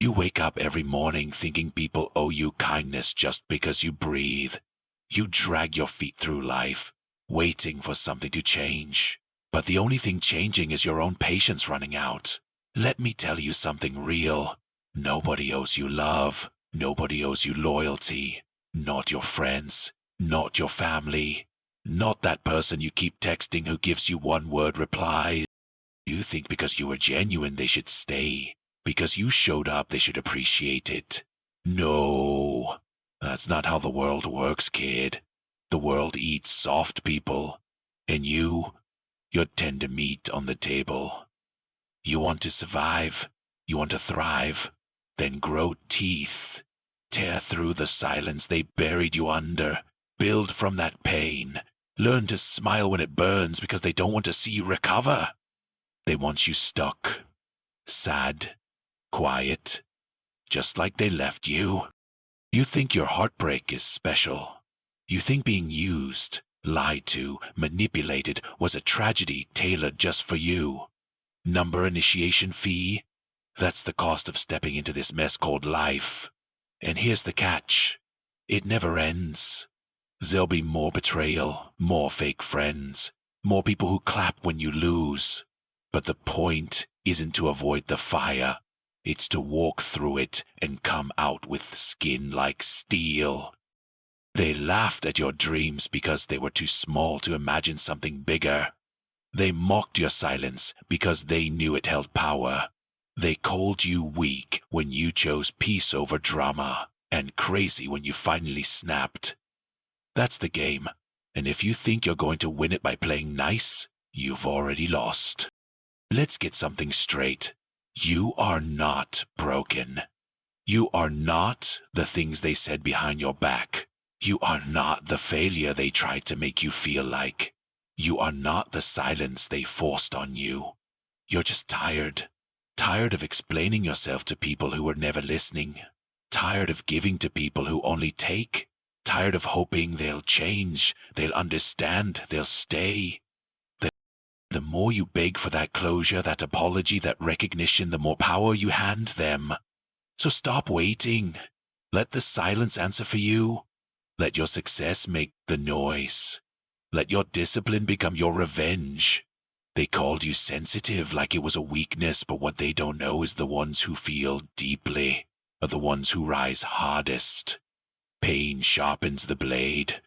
You wake up every morning thinking people owe you kindness just because you breathe. You drag your feet through life, waiting for something to change. But the only thing changing is your own patience running out. Let me tell you something real. Nobody owes you love. Nobody owes you loyalty. Not your friends. Not your family. Not that person you keep texting who gives you one-word replies. You think because you were genuine they should stay. Because you showed up they should appreciate it. No. That's not how the world works, kid. The world eats soft people. And you're tender meat on the table. You want to survive. You want to thrive. Then grow teeth. Tear through the silence they buried you under. Build from that pain. Learn to smile when it burns because they don't want to see you recover. They want you stuck. Sad. Quiet. Just like they left you. You think your heartbreak is special. You think being used, lied to, manipulated was a tragedy tailored just for you. Number initiation fee? That's the cost of stepping into this mess called life. And here's the catch. It never ends. There'll be more betrayal, more fake friends, more people who clap when you lose. But the point isn't to avoid the fire. It's to walk through it and come out with skin like steel. They laughed at your dreams because they were too small to imagine something bigger. They mocked your silence because they knew it held power. They called you weak when you chose peace over drama, and crazy when you finally snapped. That's the game, and if you think you're going to win it by playing nice, you've already lost. Let's get something straight. You are not broken. You are not the things they said behind your back. You are not the failure they tried to make you feel like. You are not the silence they forced on you. You're just tired. Tired of explaining yourself to people who were never listening. Tired of giving to people who only take. Tired of hoping they'll change, they'll understand, they'll stay. The more you beg for that closure, that apology, that recognition, the more power you hand them. So stop waiting. Let the silence answer for you. Let your success make the noise. Let your discipline become your revenge. They called you sensitive like it was a weakness, but what they don't know is the ones who feel deeply are the ones who rise hardest. Pain sharpens the blade.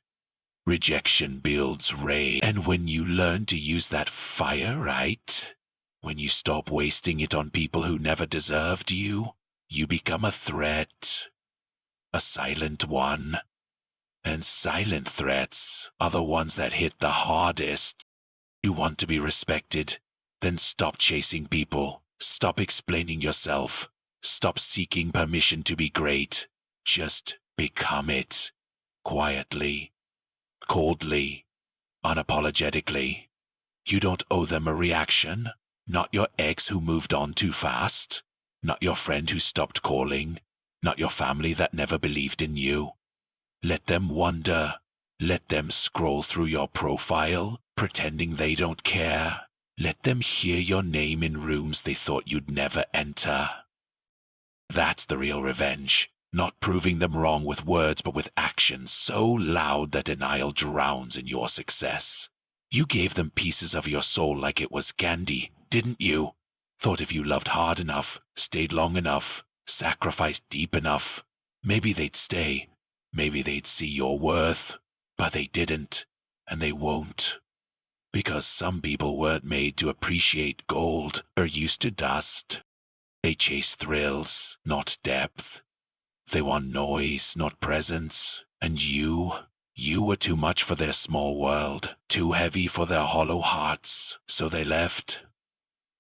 Rejection builds rage. And when you learn to use that fire right, when you stop wasting it on people who never deserved you, you become a threat. A silent one. And silent threats are the ones that hit the hardest. You want to be respected? Then stop chasing people. Stop explaining yourself. Stop seeking permission to be great. Just become it. Quietly. Coldly. Unapologetically. You don't owe them a reaction. Not your ex who moved on too fast. Not your friend who stopped calling. Not your family that never believed in you. Let them wonder. Let them scroll through your profile, pretending they don't care. Let them hear your name in rooms they thought you'd never enter. That's the real revenge. Not proving them wrong with words, but with actions so loud that denial drowns in your success. You gave them pieces of your soul like it was candy, didn't you? Thought if you loved hard enough, stayed long enough, sacrificed deep enough, maybe they'd stay. Maybe they'd see your worth. But they didn't, and they won't. Because some people weren't made to appreciate gold or used to dust. They chase thrills, not depth. They want noise, not presence. And you were too much for their small world, too heavy for their hollow hearts, so they left.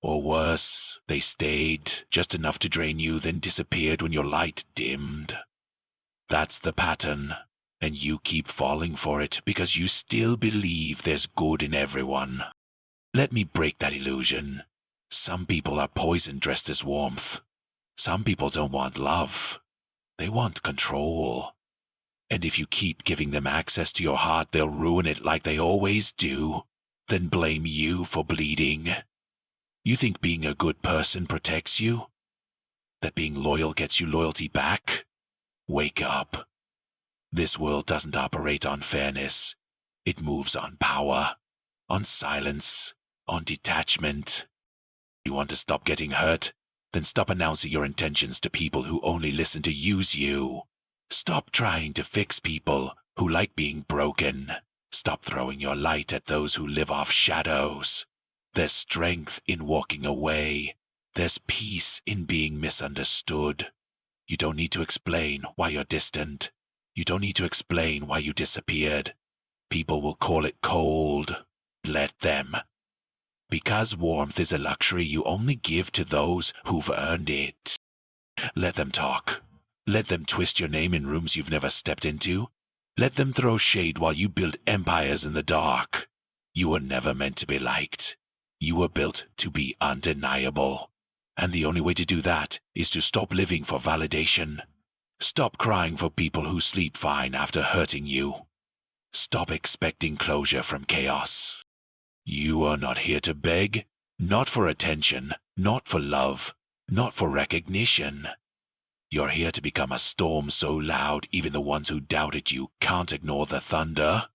Or worse, they stayed, just enough to drain you, then disappeared when your light dimmed. That's the pattern, and you keep falling for it because you still believe there's good in everyone. Let me break that illusion. Some people are poison dressed as warmth. Some people don't want love. They want control. And if you keep giving them access to your heart, they'll ruin it like they always do, then blame you for bleeding. You think being a good person protects you? That being loyal gets you loyalty back? Wake up. This world doesn't operate on fairness. It moves on power, on silence, on detachment. You want to stop getting hurt? Then stop announcing your intentions to people who only listen to use you. Stop trying to fix people who like being broken. Stop throwing your light at those who live off shadows. There's strength in walking away. There's peace in being misunderstood. You don't need to explain why you're distant. You don't need to explain why you disappeared. People will call it cold. Let them. Because warmth is a luxury you only give to those who've earned it. Let them talk. Let them twist your name in rooms you've never stepped into. Let them throw shade while you build empires in the dark. You were never meant to be liked. You were built to be undeniable. And the only way to do that is to stop living for validation. Stop crying for people who sleep fine after hurting you. Stop expecting closure from chaos. You are not here to beg, not for attention, not for love, not for recognition. You're here to become a storm so loud even the ones who doubted you can't ignore the thunder.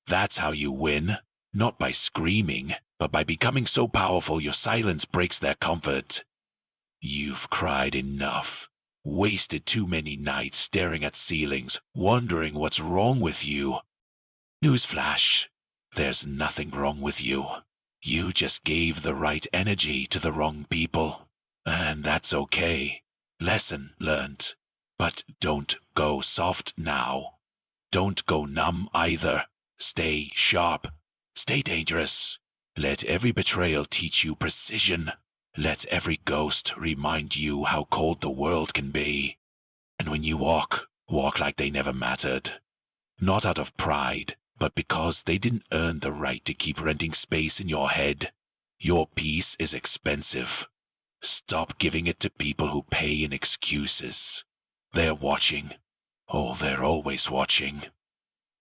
That's how you win, not by screaming, but by becoming so powerful your silence breaks their comfort. You've cried enough, wasted too many nights staring at ceilings, wondering what's wrong with you. Newsflash. There's nothing wrong with you. You just gave the right energy to the wrong people. And that's okay. Lesson learned. But don't go soft now. Don't go numb either. Stay sharp. Stay dangerous. Let every betrayal teach you precision. Let every ghost remind you how cold the world can be. And when you walk, walk like they never mattered. Not out of pride, but because they didn't earn the right to keep renting space in your head. Your peace is expensive. Stop giving it to people who pay in excuses. They're watching. Oh, they're always watching.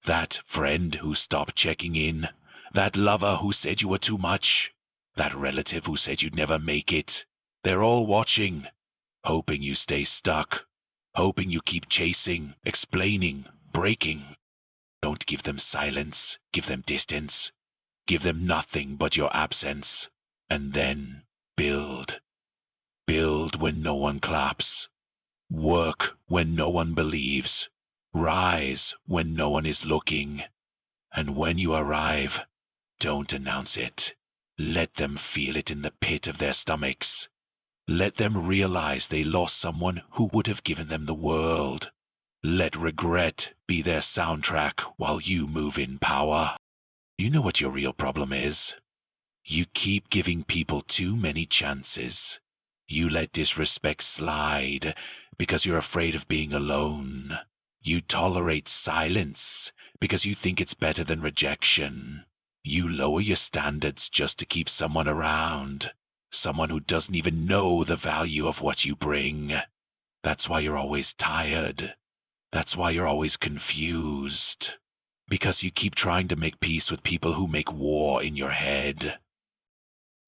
That friend who stopped checking in. That lover who said you were too much. That relative who said you'd never make it. They're all watching. Hoping you stay stuck. Hoping you keep chasing, explaining, breaking. Don't give them silence. Give them distance. Give them nothing but your absence. And then build. Build when no one claps. Work when no one believes. Rise when no one is looking. And when you arrive, don't announce it. Let them feel it in the pit of their stomachs. Let them realize they lost someone who would have given them the world. Let regret be their soundtrack while you move in power. You know what your real problem is? You keep giving people too many chances. You let disrespect slide because you're afraid of being alone. You tolerate silence because you think it's better than rejection. You lower your standards just to keep someone around. Someone who doesn't even know the value of what you bring. That's why you're always tired. That's why you're always confused. Because you keep trying to make peace with people who make war in your head.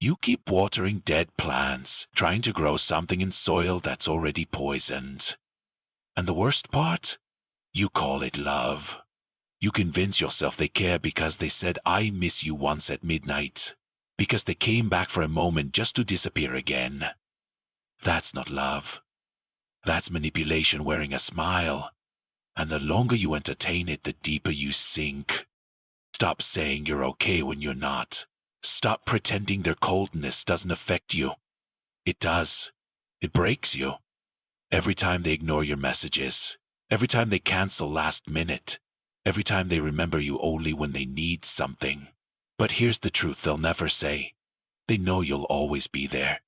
You keep watering dead plants, trying to grow something in soil that's already poisoned. And the worst part? You call it love. You convince yourself they care because they said I miss you once at midnight. Because they came back for a moment just to disappear again. That's not love. That's manipulation wearing a smile. And the longer you entertain it, the deeper you sink. Stop saying you're okay when you're not. Stop pretending their coldness doesn't affect you. It does. It breaks you. Every time they ignore your messages. Every time they cancel last minute. Every time they remember you only when they need something. But here's the truth they'll never say. They know you'll always be there.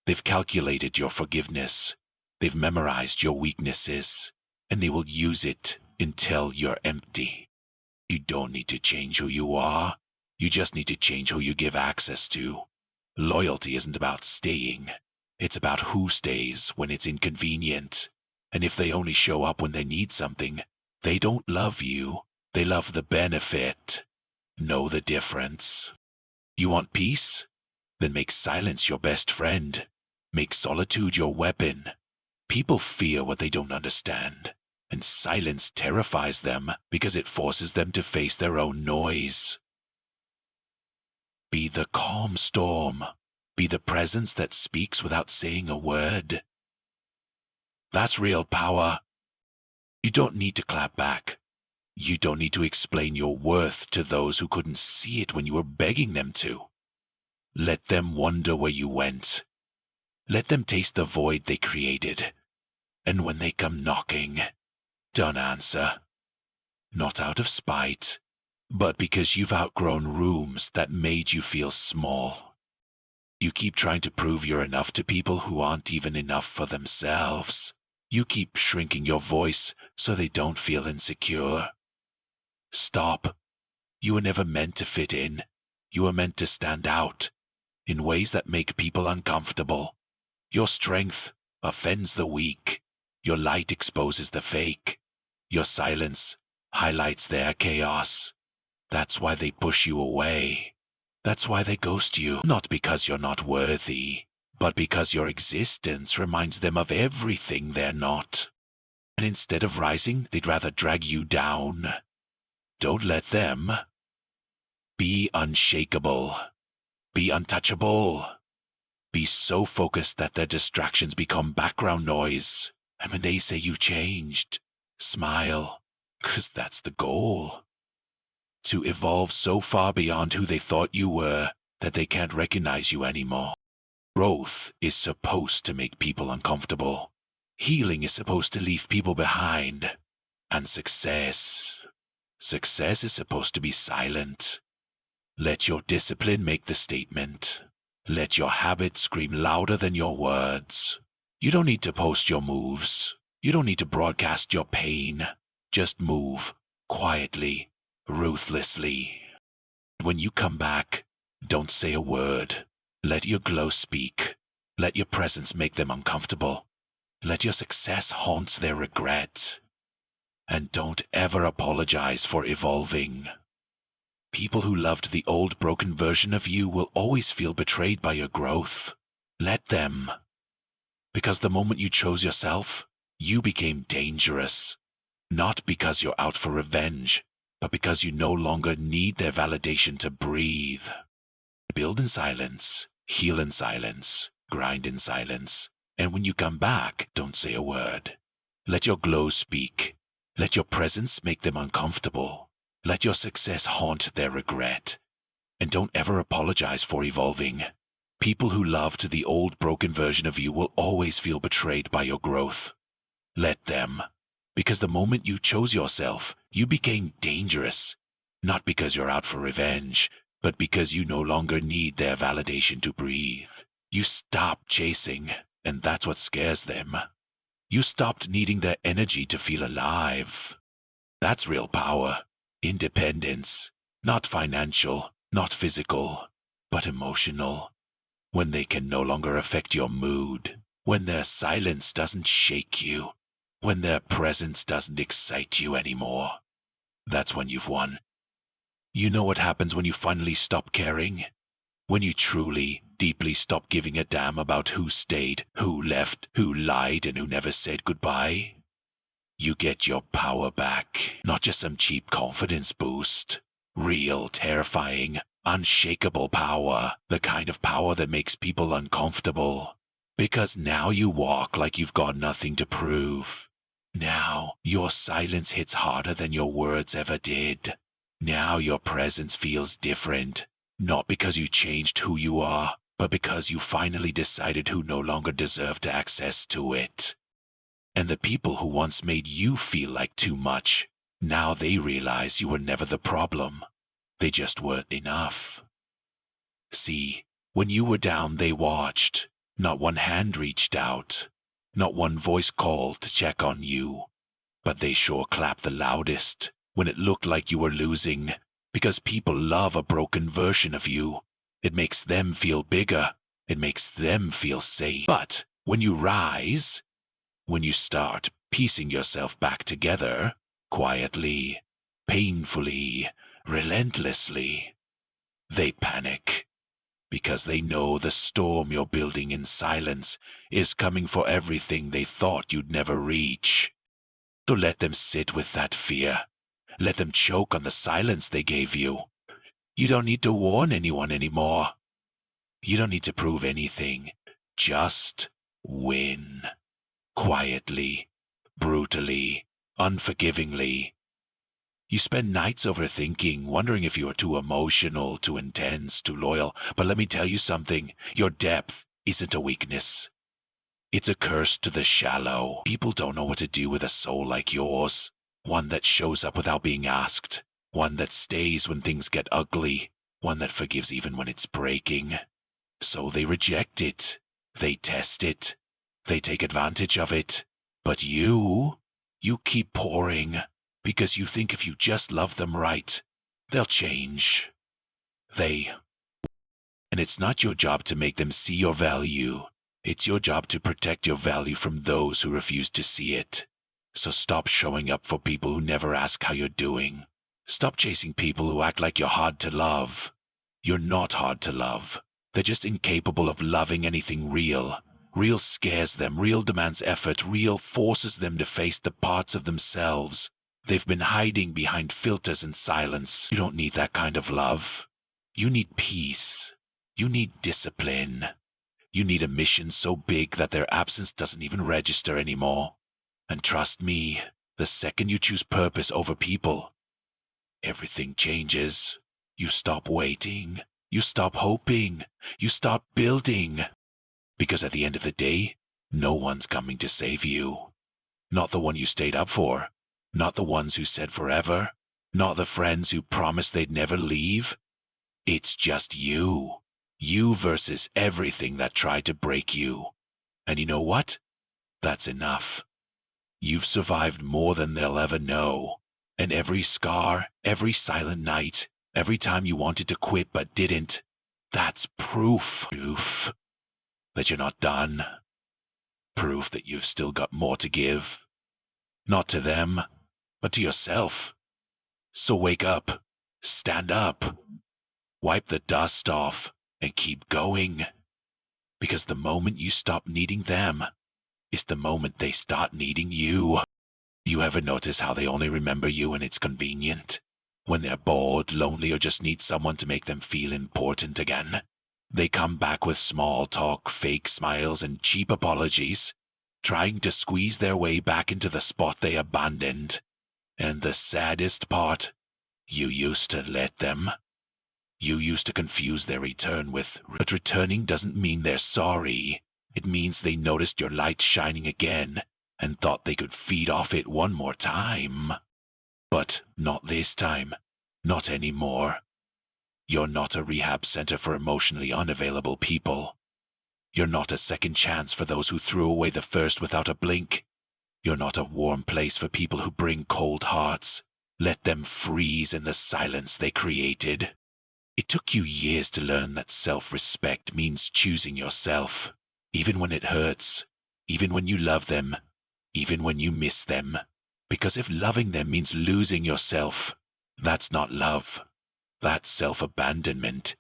They've calculated your forgiveness. They've memorized your weaknesses. And they will use it until you're empty. You don't need to change who you are. You just need to change who you give access to. Loyalty isn't about staying. It's about who stays when it's inconvenient. And if they only show up when they need something, they don't love you. They love the benefit. Know the difference. You want peace? Then make silence your best friend. Make solitude your weapon. People fear what they don't understand, and silence terrifies them because it forces them to face their own noise. Be the calm storm. Be the presence that speaks without saying a word. That's real power. You don't need to clap back. You don't need to explain your worth to those who couldn't see it when you were begging them to. Let them wonder where you went. Let them taste the void they created. And when they come knocking, don't answer. Not out of spite, but because you've outgrown rooms that made you feel small. You keep trying to prove you're enough to people who aren't even enough for themselves. You keep shrinking your voice so they don't feel insecure. Stop. You were never meant to fit in. You were meant to stand out in ways that make people uncomfortable. Your strength offends the weak. Your light exposes the fake. Your silence highlights their chaos. That's why they push you away. That's why they ghost you. Not because you're not worthy, but because your existence reminds them of everything they're not. And instead of rising, they'd rather drag you down. Don't let them. Be unshakable. Be untouchable. Be so focused that their distractions become background noise. And when they say you changed, smile, 'cause that's the goal. To evolve so far beyond who they thought you were that they can't recognize you anymore. Growth is supposed to make people uncomfortable. Healing is supposed to leave people behind. And success is supposed to be silent. Let your discipline make the statement. Let your habits scream louder than your words. You don't need to post your moves. You don't need to broadcast your pain. Just move, quietly, ruthlessly. When you come back, don't say a word. Let your glow speak. Let your presence make them uncomfortable. Let your success haunt their regret. And don't ever apologize for evolving. People who loved the old broken version of you will always feel betrayed by your growth. Let them. Because the moment you chose yourself, you became dangerous. Not because you're out for revenge, but because you no longer need their validation to breathe. Build in silence, heal in silence, grind in silence, and when you come back, don't say a word. Let your glow speak. Let your presence make them uncomfortable. Let your success haunt their regret. And don't ever apologize for evolving. People who loved the old broken version of you will always feel betrayed by your growth. Let them. Because the moment you chose yourself, you became dangerous. Not because you're out for revenge, but because you no longer need their validation to breathe. You stopped chasing, and that's what scares them. You stopped needing their energy to feel alive. That's real power. Independence. Not financial, not physical, but emotional. When they can no longer affect your mood. When their silence doesn't shake you. When their presence doesn't excite you anymore. That's when you've won. You know what happens when you finally stop caring? When you truly, deeply stop giving a damn about who stayed, who left, who lied, and who never said goodbye? You get your power back, not just some cheap confidence boost. Real, terrifying, unshakable power, the kind of power that makes people uncomfortable. Because now you walk like you've got nothing to prove. Now, your silence hits harder than your words ever did. Now your presence feels different, not because you changed who you are, but because you finally decided who no longer deserved access to it. And the people who once made you feel like too much, now they realize you were never the problem. They just weren't enough. See, when you were down, they watched. Not one hand reached out. Not one voice called to check on you. But they sure clapped the loudest when it looked like you were losing, because people love a broken version of you. It makes them feel bigger. It makes them feel safe. But when you rise, when you start piecing yourself back together, quietly, painfully, relentlessly, they panic. because they know the storm you're building in silence is coming for everything they thought you'd never reach. So let them sit with that fear. Let them choke on the silence they gave you. You don't need to warn anyone anymore. You don't need to prove anything. Just win. Quietly, brutally, unforgivingly. You spend nights overthinking, wondering if you are too emotional, too intense, too loyal. But let me tell you something. Your depth isn't a weakness. It's a curse to the shallow. People don't know what to do with a soul like yours. One that shows up without being asked. One that stays when things get ugly. One that forgives even when it's breaking. So they reject it. They test it. They take advantage of it. But you keep pouring. Because you think if you just love them right, they'll change. And it's not your job to make them see your value. It's your job to protect your value from those who refuse to see it. So stop showing up for people who never ask how you're doing. Stop chasing people who act like you're hard to love. You're not hard to love. They're just incapable of loving anything real. Real scares them, real demands effort, real forces them to face the parts of themselves they've been hiding behind filters and silence. You don't need that kind of love. You need peace. You need discipline. You need a mission so big that their absence doesn't even register anymore. And trust me, the second you choose purpose over people, everything changes. You stop waiting. You stop hoping. You start building. Because at the end of the day, no one's coming to save you. Not the one you stayed up for. Not the ones who said forever. Not the friends who promised they'd never leave. It's just you. You versus everything that tried to break you. And you know what? That's enough. You've survived more than they'll ever know. And every scar, every silent night, every time you wanted to quit but didn't, that's proof that you're not done. Proof that you've still got more to give. Not to them, but to yourself. So wake up, stand up, wipe the dust off, and keep going. Because the moment you stop needing them is the moment they start needing you. You ever notice how they only remember you when it's convenient? When they're bored, lonely, or just need someone to make them feel important again? They come back with small talk, fake smiles, and cheap apologies, trying to squeeze their way back into the spot they abandoned. And the saddest part, you used to let them. You used to confuse their return with, but returning doesn't mean they're sorry. It means they noticed your light shining again and thought they could feed off it one more time. But not this time. Not anymore. You're not a rehab center for emotionally unavailable people. You're not a second chance for those who threw away the first without a blink. You're not a warm place for people who bring cold hearts. Let them freeze in the silence they created. It took you years to learn that self-respect means choosing yourself, even when it hurts, even when you love them, even when you miss them. Because if loving them means losing yourself, that's not love. That's self-abandonment.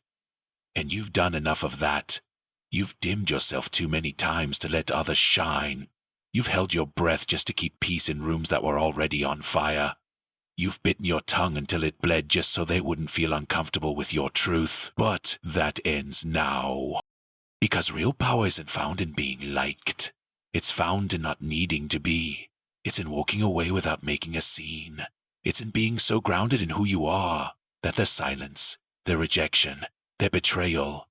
And you've done enough of that. You've dimmed yourself too many times to let others shine. You've held your breath just to keep peace in rooms that were already on fire. You've bitten your tongue until it bled just so they wouldn't feel uncomfortable with your truth. But that ends now. Because real power isn't found in being liked. It's found in not needing to be. It's in walking away without making a scene. It's in being so grounded in who you are that their silence, their rejection, their betrayal,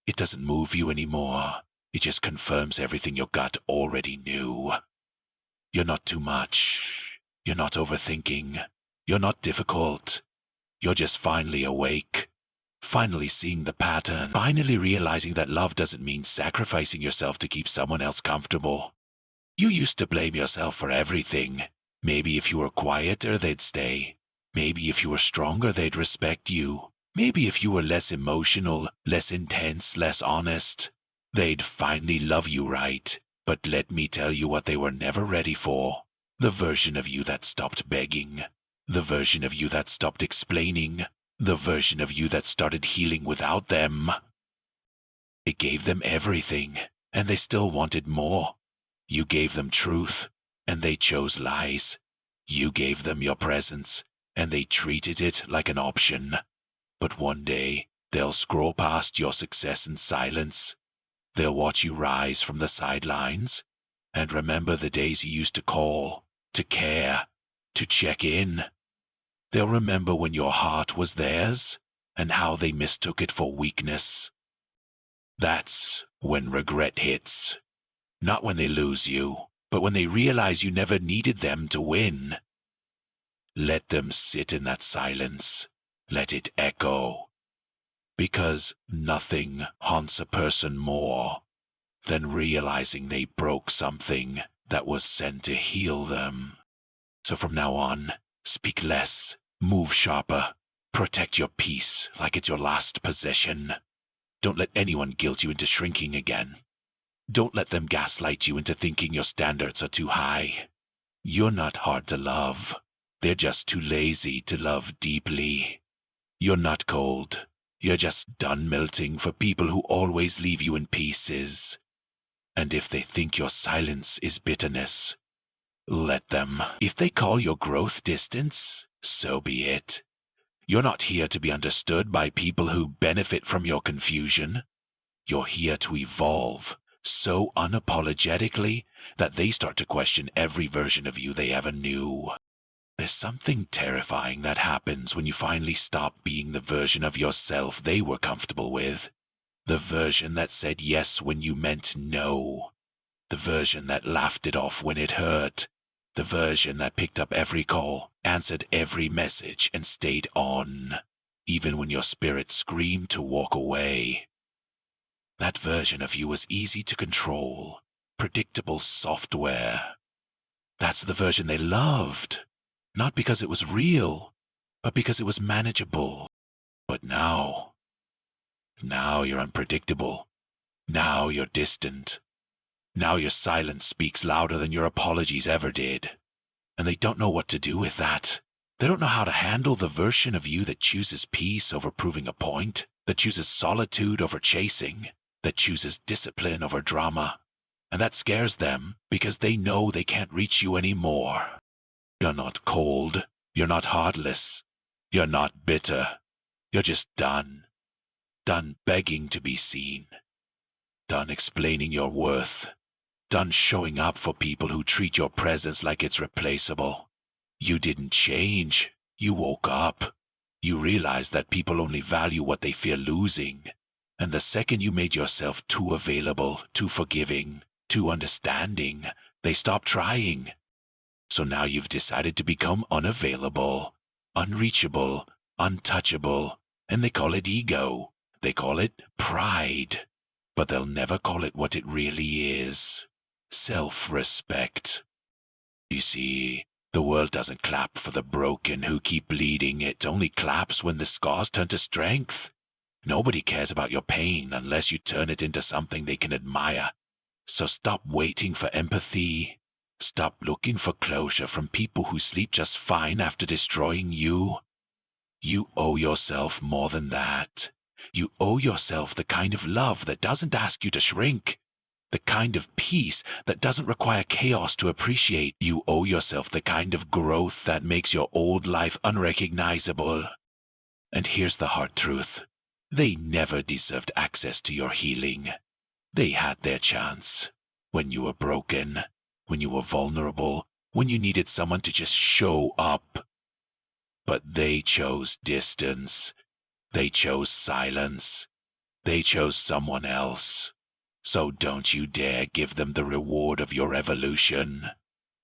it doesn't move you anymore. It just confirms everything your gut already knew. You're not too much. You're not overthinking. You're not difficult. You're just finally awake. Finally seeing the pattern. Finally realizing that love doesn't mean sacrificing yourself to keep someone else comfortable. You used to blame yourself for everything. Maybe if you were quieter, they'd stay. Maybe if you were stronger, they'd respect you. Maybe if you were less emotional, less intense, less honest, they'd finally love you right. But let me tell you what they were never ready for. The version of you that stopped begging. The version of you that stopped explaining. The version of you that started healing without them. It gave them everything, and they still wanted more. You gave them truth, and they chose lies. You gave them your presence, and they treated it like an option. But one day, they'll scroll past your success in silence. They'll watch you rise from the sidelines, and remember the days you used to call, to care, to check in. They'll remember when your heart was theirs, and how they mistook it for weakness. That's when regret hits. Not when they lose you, but when they realize you never needed them to win. Let them sit in that silence. Let it echo. Because nothing haunts a person more than realizing they broke something that was sent to heal them. So from now on, speak less, move sharper, protect your peace like it's your last possession. Don't let anyone guilt you into shrinking again. Don't let them gaslight you into thinking your standards are too high. You're not hard to love. They're just too lazy to love deeply. You're not cold. You're just done melting for people who always leave you in pieces. And if they think your silence is bitterness, let them. If they call your growth distance, so be it. You're not here to be understood by people who benefit from your confusion. You're here to evolve so unapologetically that they start to question every version of you they ever knew. There's something terrifying that happens when you finally stop being the version of yourself they were comfortable with. The version that said yes when you meant no. The version that laughed it off when it hurt. The version that picked up every call, answered every message, and stayed on, even when your spirit screamed to walk away. That version of you was easy to control, predictable software. That's the version they loved, not because it was real, but because it was manageable. But now you're unpredictable. Now you're distant. Now your silence speaks louder than your apologies ever did. And they don't know what to do with that. They don't know how to handle the version of you that chooses peace over proving a point, that chooses solitude over chasing, that chooses discipline over drama. And that scares them because they know they can't reach you anymore. You're not cold. You're not heartless. You're not bitter. You're just done. Done begging to be seen. Done explaining your worth. Done showing up for people who treat your presence like it's replaceable. You didn't change. You woke up. You realized that people only value what they fear losing. And the second you made yourself too available, too forgiving, too understanding, they stopped trying. So now you've decided to become unavailable, unreachable, untouchable, and they call it ego. They call it pride. But they'll never call it what it really is. Self-respect. You see, the world doesn't clap for the broken who keep bleeding. It only claps when the scars turn to strength. Nobody cares about your pain unless you turn it into something they can admire. So stop waiting for empathy. Stop looking for closure from people who sleep just fine after destroying you. You owe yourself more than that. You owe yourself the kind of love that doesn't ask you to shrink. The kind of peace that doesn't require chaos to appreciate. You owe yourself the kind of growth that makes your old life unrecognizable. And here's the hard truth. They never deserved access to your healing. They had their chance. When you were broken, when you were vulnerable, when you needed someone to just show up. But they chose distance. They chose silence. They chose someone else. So don't you dare give them the reward of your evolution.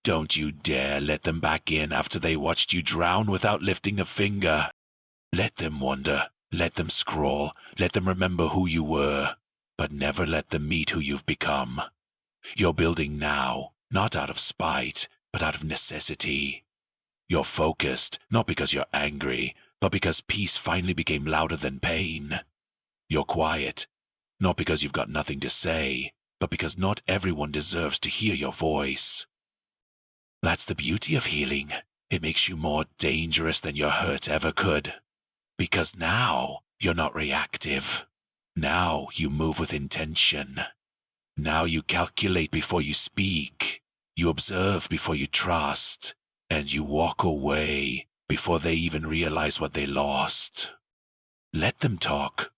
Don't you dare let them back in after they watched you drown without lifting a finger. Let them wonder, let them scroll, let them remember who you were, but never let them meet who you've become. You're building now, not out of spite, but out of necessity. You're focused, not because you're angry, but because peace finally became louder than pain. You're quiet, not because you've got nothing to say, but because not everyone deserves to hear your voice. That's the beauty of healing. It makes you more dangerous than your hurt ever could. Because now, you're not reactive. Now you move with intention. Now you calculate before you speak. You observe before you trust. And you walk away before they even realize what they lost. Let them talk.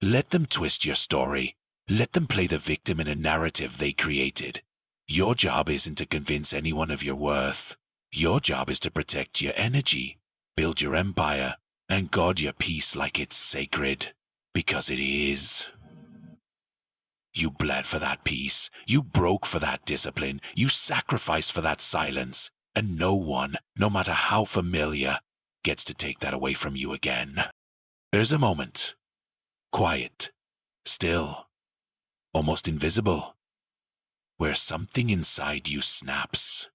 Let them twist your story. Let them play the victim in a narrative they created. Your job isn't to convince anyone of your worth. Your job is to protect your energy, build your empire, and guard your peace like it's sacred. Because it is. You bled for that peace. You broke for that discipline. You sacrificed for that silence. And no one, no matter how familiar, gets to take that away from you again. There's a moment. Quiet. Still. Almost invisible. Where something inside you snaps.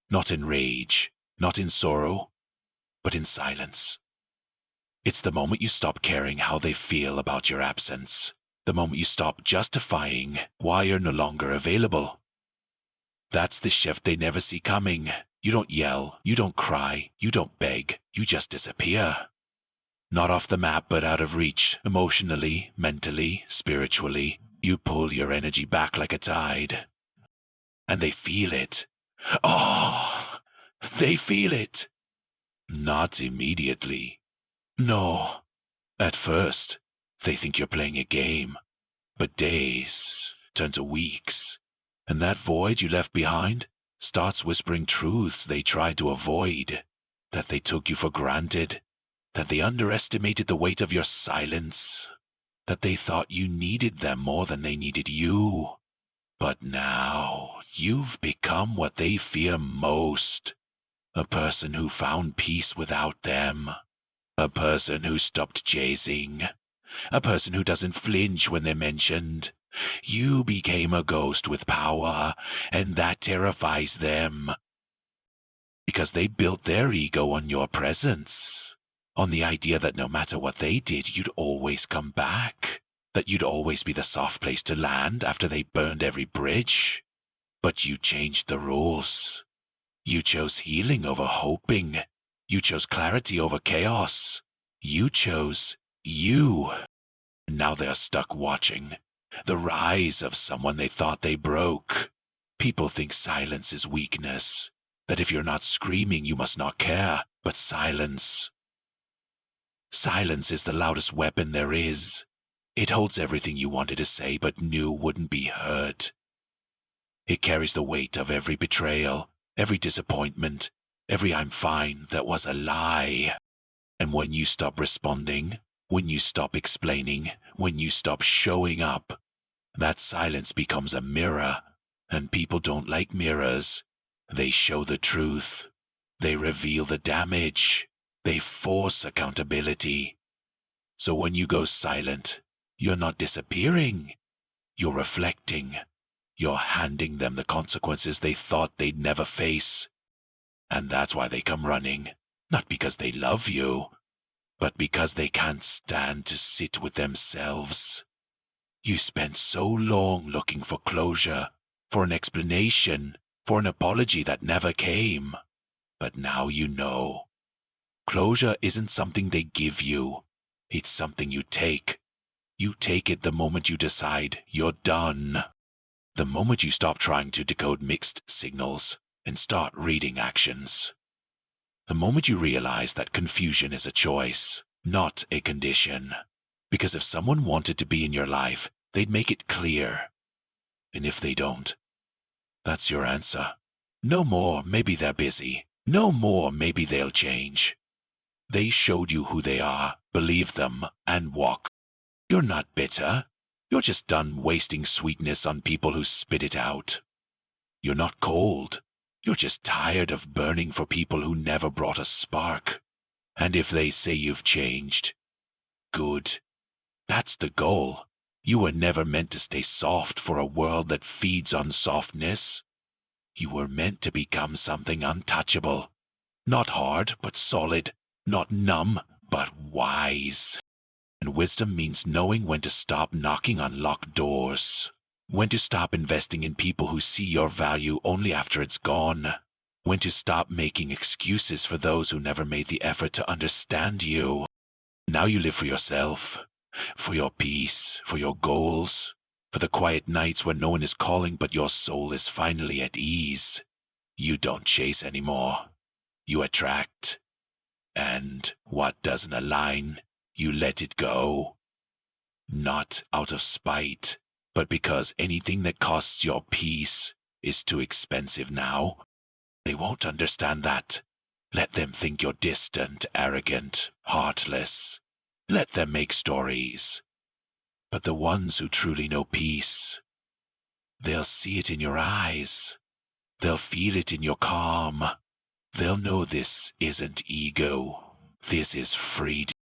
Not in rage, not in sorrow, but in silence. It's the moment you stop caring how they feel about your absence. The moment you stop justifying why you're no longer available. That's the shift they never see coming. You don't yell, you don't cry, you don't beg, you just disappear. Not off the map, but out of reach, emotionally, mentally, spiritually. You pull your energy back like a tide. And they feel it. Oh, they feel it. Not immediately. No. At first, they think you're playing a game. But days turn to weeks. And that void you left behind starts whispering truths they tried to avoid. That they took you for granted. That they underestimated the weight of your silence. That they thought you needed them more than they needed you. But now, you've become what they fear most. A person who found peace without them. A person who stopped chasing. A person who doesn't flinch when they're mentioned. You became a ghost with power, and that terrifies them. Because they built their ego on your presence. On the idea that no matter what they did, you'd always come back. That you'd always be the soft place to land after they burned every bridge. But you changed the rules. You chose healing over hoping. You chose clarity over chaos. You chose you. Now they're stuck watching. The rise of someone they thought they broke. People think silence is weakness. That if you're not screaming, you must not care. But silence is the loudest weapon there is. It holds everything you wanted to say but knew wouldn't be heard. It carries the weight of every betrayal, every disappointment, every I'm fine that was a lie. And when you stop responding, when you stop explaining, when you stop showing up, that silence becomes a mirror. And people don't like mirrors. They show the truth. They reveal the damage. They force accountability. So when you go silent, you're not disappearing. You're reflecting. You're handing them the consequences they thought they'd never face. And that's why they come running. Not because they love you, but because they can't stand to sit with themselves. You spent so long looking for closure, for an explanation, for an apology that never came. But now you know. Closure isn't something they give you. It's something you take. You take it the moment you decide you're done. The moment you stop trying to decode mixed signals and start reading actions. The moment you realize that confusion is a choice, not a condition. Because if someone wanted to be in your life, they'd make it clear. And if they don't, that's your answer. No more, maybe they're busy. No more, maybe they'll change. They showed you who they are, believe them, and walk. You're not bitter. You're just done wasting sweetness on people who spit it out. You're not cold. You're just tired of burning for people who never brought a spark. And if they say you've changed, good. That's the goal. You were never meant to stay soft for a world that feeds on softness. You were meant to become something untouchable. Not hard, but solid. Not numb, but wise. And wisdom means knowing when to stop knocking on locked doors. When to stop investing in people who see your value only after it's gone. When to stop making excuses for those who never made the effort to understand you. Now you live for yourself. For your peace, for your goals, for the quiet nights when no one is calling but your soul is finally at ease. You don't chase anymore. You attract. And what doesn't align, you let it go. Not out of spite, but because anything that costs your peace is too expensive now. They won't understand that. Let them think you're distant, arrogant, heartless. Let them make stories. But the ones who truly know peace, they'll see it in your eyes. They'll feel it in your calm. They'll know this isn't ego. This is freedom.